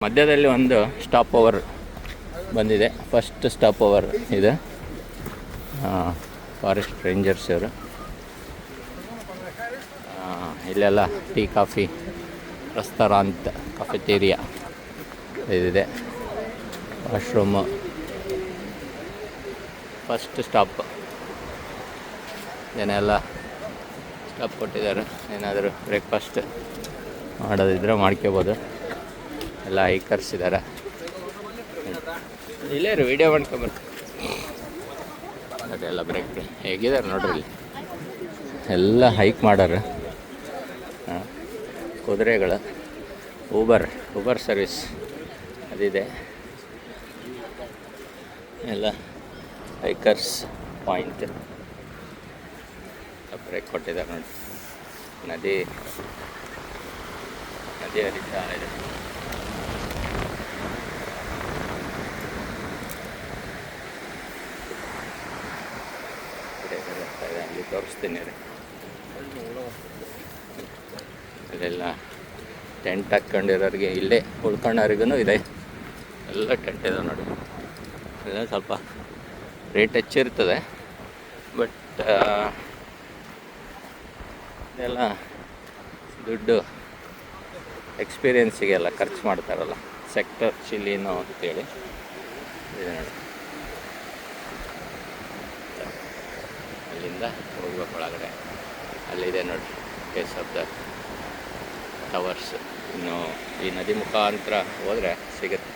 ಮಧ್ಯದಲ್ಲಿ ಒಂದು stop over ಬಂದಿದೆ. ಫಸ್ಟ್ ಸ್ಟಾಪ್ ಓವರ್ ಇದೆ. ಫಾರೆಸ್ಟ್ ರೇಂಜರ್ಸ್ ಇವರು. ಇಲ್ಲೆಲ್ಲ ಟೀ ಕಾಫಿ ರೆಸ್ಟೋರೆಂಟ್ ಕಾಫೆಟೇರಿಯಾ ಇದಿದೆ. ವಾಶ್ರೂಮು. ಫಸ್ಟ್ ಸ್ಟಾಪ್ ಜನ ಎಲ್ಲ ಸ್ಟಾಪ್ ಕೊಟ್ಟಿದ್ದಾರೆ. ಏನಾದರೂ ಬ್ರೇಕ್ಫಾಸ್ಟ್ ಮಾಡೋದಿದ್ರೆ ಮಾಡ್ಕೋಬೋದು. ಎಲ್ಲ ಹೈಕರ್ಸ್ ಇದ್ದಾರೆ. ಇಲ್ಲೇ ರೀ ವಿಡಿಯೋ ಮಾಡ್ಕೊಂಬರ್ತೀನಿ. ಅದೆಲ್ಲ ಬ್ರೇಕ್ ಹೇಗಿದ್ದಾರೆ ನೋಡ್ರಿ. ಇಲ್ಲಿ ಎಲ್ಲ ಹೈಕ್ ಮಾಡೋರು. ಕುದುರೆಗಳು. ಊಬರ್ ಸರ್ವಿಸ್ ಅದಿದೆ. ಎಲ್ಲ ಹೈಕರ್ಸ್ ಪಾಯಿಂಟ್ ಬ್ರೇಕ್ ಕೊಟ್ಟಿದ್ದಾರೆ ನೋಡಿ. ನದಿ ಹರಿತಾ ಇದೆ. ಅಲ್ಲಿ ತೋರಿಸ್ತೀನಿ ರೀ. ಅಲ್ಲೆಲ್ಲ ಟೆಂಟ್ ಹಾಕ್ಕೊಂಡಿರೋರಿಗೆ, ಇಲ್ಲೇ ಉಳ್ಕೊಳ್ಳೋರಿಗೂ ಇದೆ. ಎಲ್ಲ ಟೆಂಟ್ ಇದೆ ನೋಡಿ. ಎಲ್ಲ ಸ್ವಲ್ಪ ರೇಟ್ ಹೆಚ್ಚಿರ್ತದೆ. ಬಟ್ ಇದೆಲ್ಲ ದುಡ್ಡು ಎಕ್ಸ್ಪೀರಿಯೆನ್ಸಿಗೆಲ್ಲ ಖರ್ಚು ಮಾಡ್ತಾರಲ್ಲ. ಸೆಕ್ಟರ್ ಚಿಲ್ಲಿನೋ ಅಂತೇಳಿ ಇದೆ ನೋಡಿ. ಅಲ್ಲಿಂದ ಹೋಗ್ಬೇಕು ಒಳಗಡೆ. ಅಲ್ಲಿದೆ ನೋಡಿ ಕೇಸ್ ಆಫ್ ದ ಟವರ್ಸ್. ಇನ್ನು ಈ ನದಿ ಮುಖಾಂತರ ಹೋದರೆ ಸಿಗುತ್ತೆ.